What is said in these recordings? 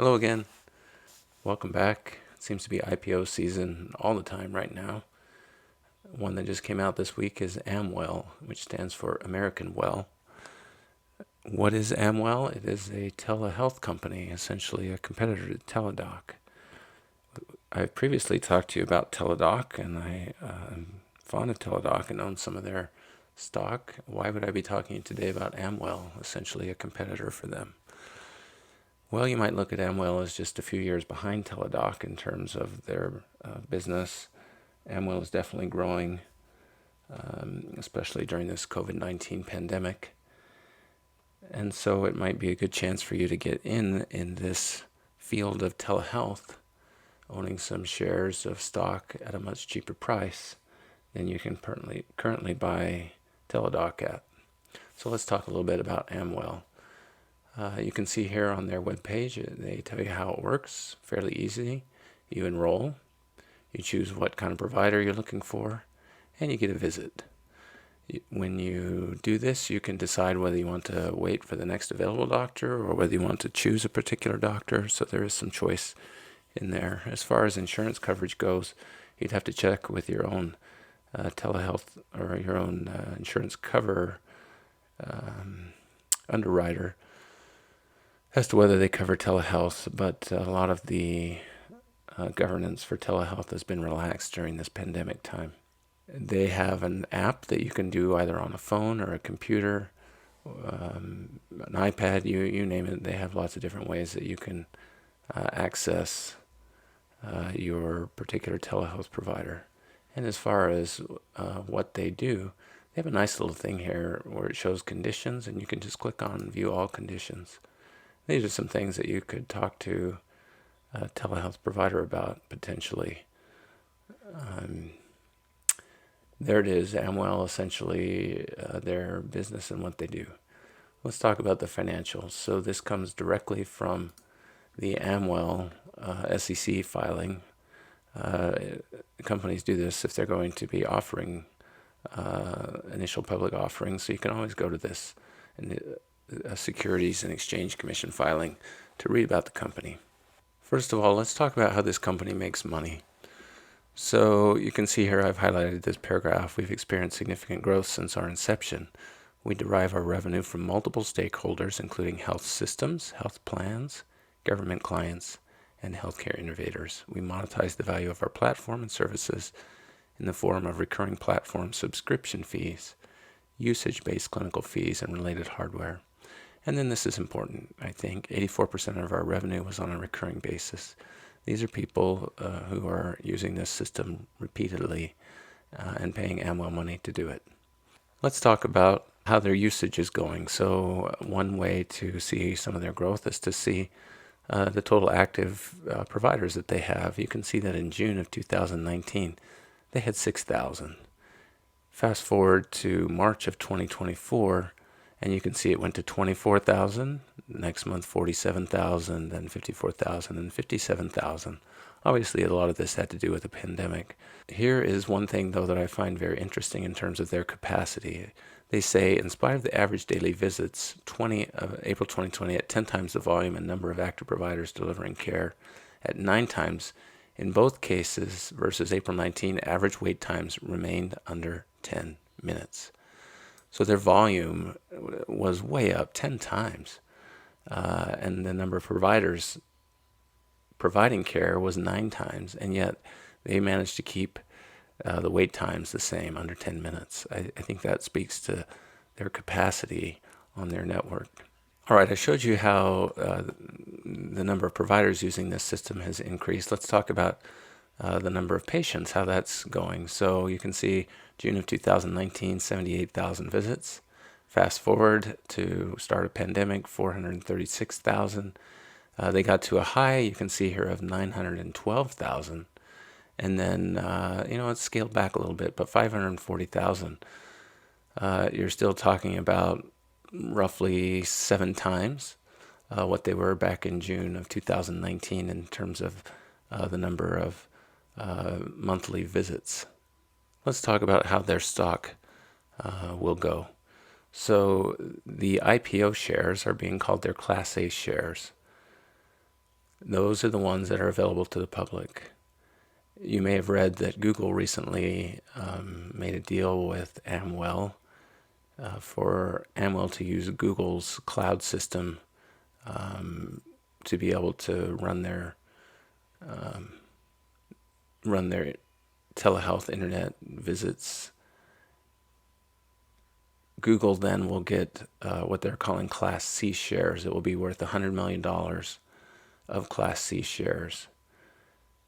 Hello again. Welcome back. It seems to be IPO season all the time right now. One that just came out this week is Amwell, which stands for American Well. What is Amwell? It is a telehealth company, essentially a competitor to Teladoc. I've previously talked to you about Teladoc, and I am fond of Teladoc and own some of their stock. Why would I be talking to you today about Amwell, essentially a competitor for them? Well, you might look at Amwell as just a few years behind Teladoc in terms of their business. Amwell is definitely growing, especially during this COVID-19 pandemic. And so it might be a good chance for you to get in this field of telehealth, owning some shares of stock at a much cheaper price than you can currently buy Teladoc at. So let's talk a little bit about Amwell. You can see here on their webpage, they tell you how it works, fairly easy. You enroll, you choose what kind of provider you're looking for, and you get a visit. When you do this, you can decide whether you want to wait for the next available doctor or whether you want to choose a particular doctor, so there is some choice in there. As far as insurance coverage goes, you'd have to check with your own telehealth or your own insurance cover underwriter as to whether they cover telehealth, but a lot of the governance for telehealth has been relaxed during this pandemic time. They have an app that you can do either on a phone or a computer, an iPad, you name it. They have lots of different ways that you can access your particular telehealth provider. And as far as what they do, they have a nice little thing here where it shows conditions, and you can just click on view all conditions. These are some things that you could talk to a telehealth provider about potentially. There it is, Amwell, essentially their business and what they do. Let's talk about the financials. So this comes directly from the Amwell SEC filing. Companies do this if they're going to be offering initial public offerings. So you can always go to this Securities and Exchange Commission filing to read about the company. First of all, let's talk about how this company makes money. So you can see here I've highlighted this paragraph. We've experienced significant growth since our inception. We derive our revenue from multiple stakeholders, including health systems, health plans, government clients, and healthcare innovators. We monetize the value of our platform and services in the form of recurring platform subscription fees, usage-based clinical fees, and related hardware. And then this is important, I think. 84% of our revenue was on a recurring basis. These are people who are using this system repeatedly and paying Amwell money to do it. Let's talk about how their usage is going. So one way to see some of their growth is to see the total active providers that they have. You can see that in June of 2019, they had 6,000. Fast forward to March of 2024, and you can see it went to 24,000, next month 47,000, then 54,000, and 57,000. Obviously, a lot of this had to do with the pandemic. Here is one thing, though, that I find very interesting in terms of their capacity. They say, in spite of the average daily visits, April 2020 at 10 times the volume and number of active providers delivering care at 9 times, in both cases versus April 19, average wait times remained under 10 minutes. So their volume was way up 10 times. And the number of providers providing care was 9 times. And yet they managed to keep the wait times the same, under 10 minutes. I think that speaks to their capacity on their network. All right, I showed you how the number of providers using this system has increased. Let's talk about the number of patients, how that's going. So you can see June of 2019, 78,000 visits. Fast forward to start of pandemic, 436,000. They got to a high, you can see here, of 912,000. And then, it's scaled back a little bit, but 540,000. You're still talking about roughly 7 times what they were back in June of 2019 in terms of the number of monthly visits. Let's talk about how their stock will go. So the IPO shares are being called their Class A shares. Those are the ones that are available to the public. You may have read that Google recently made a deal with Amwell for Amwell to use Google's cloud system to be able to run their telehealth internet visits. Google then will get what they're calling Class C shares. It will be worth $100 million of Class C shares.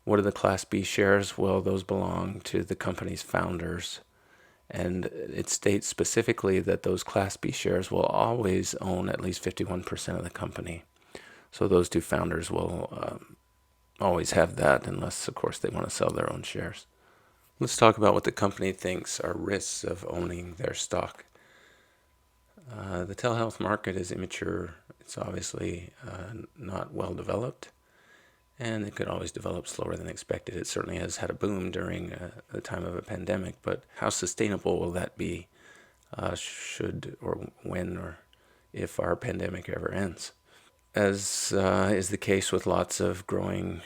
What are the Class B shares? Well, those belong to the company's founders. And it states specifically that those Class B shares will always own at least 51% of the company. So those two founders will always have that, unless, of course, they want to sell their own shares. Let's talk about what the company thinks are risks of owning their stock. The telehealth market is immature. It's obviously not well developed, and it could always develop slower than expected. It certainly has had a boom during the time of a pandemic, but how sustainable will that be should or when or if our pandemic ever ends? As is the case with lots of growing,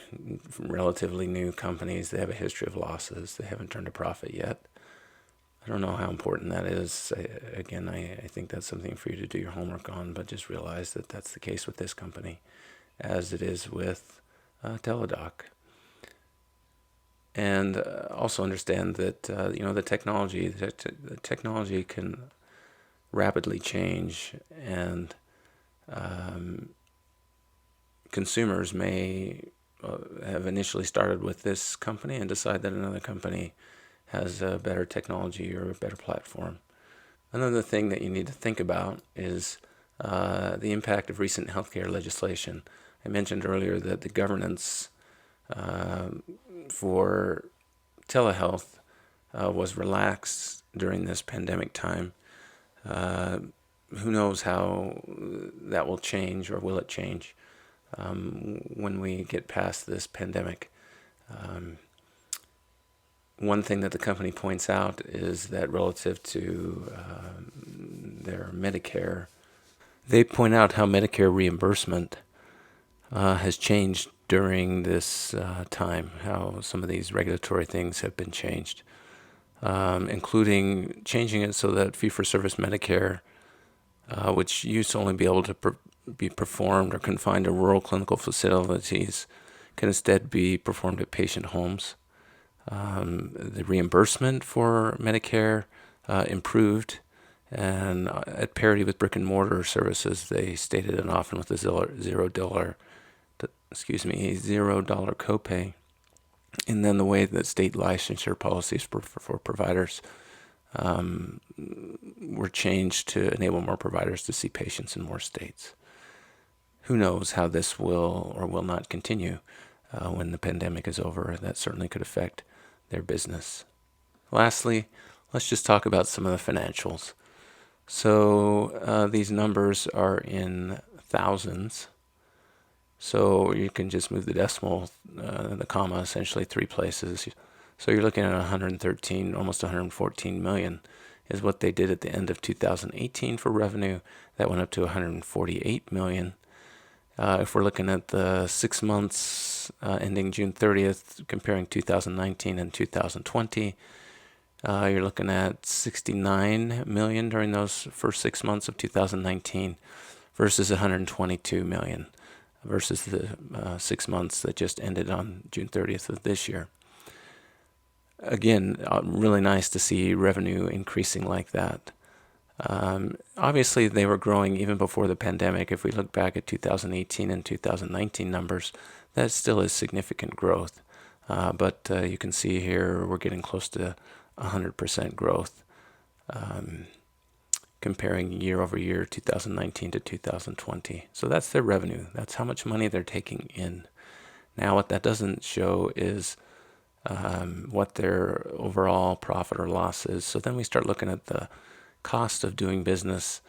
relatively new companies, they have a history of losses. They haven't turned a profit yet. I don't know how important that is. I think that's something for you to do your homework on, but just realize that that's the case with this company, as it is with Teladoc. And also understand that the technology can rapidly change, and consumers may have initially started with this company and decide that another company has a better technology or a better platform. Another thing that you need to think about is the impact of recent healthcare legislation. I mentioned earlier that the governance for telehealth was relaxed during this pandemic time. Who knows how that will change, or will it change when we get past this pandemic? One thing that the company points out is that relative to their Medicare, they point out how Medicare reimbursement has changed during this time, how some of these regulatory things have been changed, including changing it so that fee-for-service Medicare, which used to only be able to be performed or confined to rural clinical facilities, can instead be performed at patient homes. The reimbursement for Medicare improved, and at parity with brick and mortar services, they stated it often with a $0 copay. And then the way that state licensure policies for providers were changed to enable more providers to see patients in more states. Who knows how this will or will not continue when the pandemic is over? That certainly could affect their business. Lastly, let's just talk about some of the financials. So these numbers are in thousands. So you can just move the decimal, the comma, essentially 3 places. So you're looking at 113, almost 114 million is what they did at the end of 2018 for revenue. That went up to 148 million. If we're looking at the 6 months ending June 30th, comparing 2019 and 2020, you're looking at 69 million during those first 6 months of 2019 versus 122 million versus the 6 months that just ended on June 30th of this year. Again, really nice to see revenue increasing like that. Obviously, they were growing even before the pandemic. If we look back at 2018 and 2019 numbers, that still is significant growth. But you can see here we're getting close to 100% growth comparing year over year, 2019 to 2020. So that's their revenue. That's how much money they're taking in. Now, what that doesn't show is what their overall profit or loss is. So then we start looking at the cost of doing business.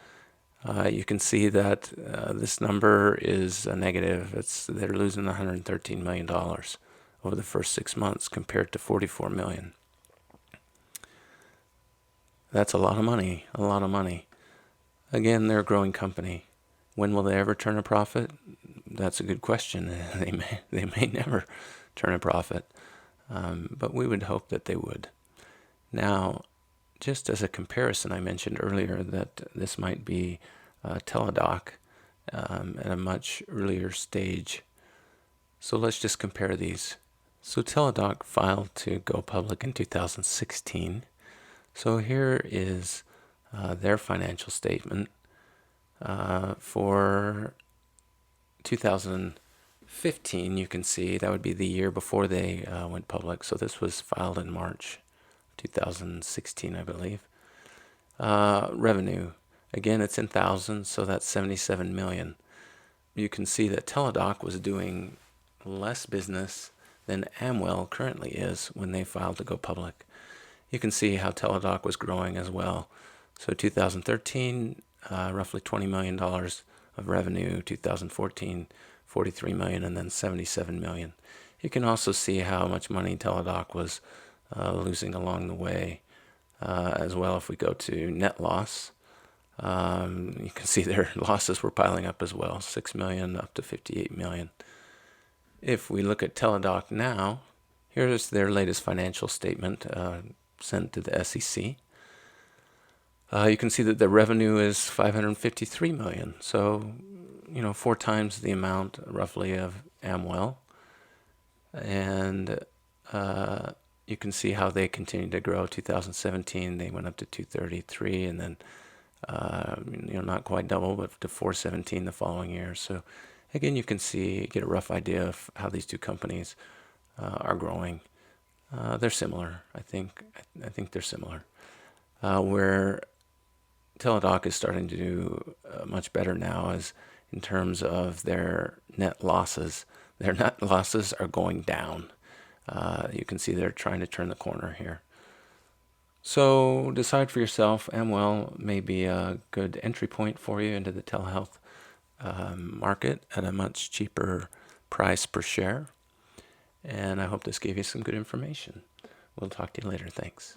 You can see that this number is a negative. They're losing $113 million over the first 6 months compared to $44 million. That's a lot of money, a lot of money. Again, they're a growing company. When will they ever turn a profit? That's a good question. They may never turn a profit, but we would hope that they would. Now, just as a comparison, I mentioned earlier that this might be Teladoc at a much earlier stage. So let's just compare these. So Teladoc filed to go public in 2016. So here is their financial statement for 2015. You can see that would be the year before they went public. So this was filed in March 2016, I believe. Revenue, again, it's in thousands, so that's 77 million. You can see that Teladoc was doing less business than Amwell currently is when they filed to go public. You can see how Teladoc was growing as well. So 2013, roughly $20 million of revenue. 2014, 43 million, and then 77 million. You can also see how much money Teladoc was losing along the way as well. If we go to net loss, you can see their losses were piling up as well, 6 million up to 58 million. If we look at Teladoc now, here's their latest financial statement sent to the SEC. You can see that the revenue is 553 million, so 4 times the amount roughly of Amwell. And you can see how they continued to grow. 2017 they went up to 233, and then not quite double, but to 417 the following year. So again, you can get a rough idea of how these two companies are growing. They're similar, I think. I think they're similar. Where Teladoc is starting to do much better now is in terms of their net losses. Their net losses are going down. You can see they're trying to turn the corner here. So decide for yourself. Amwell may be a good entry point for you into the telehealth market at a much cheaper price per share. And I hope this gave you some good information. We'll talk to you later. Thanks.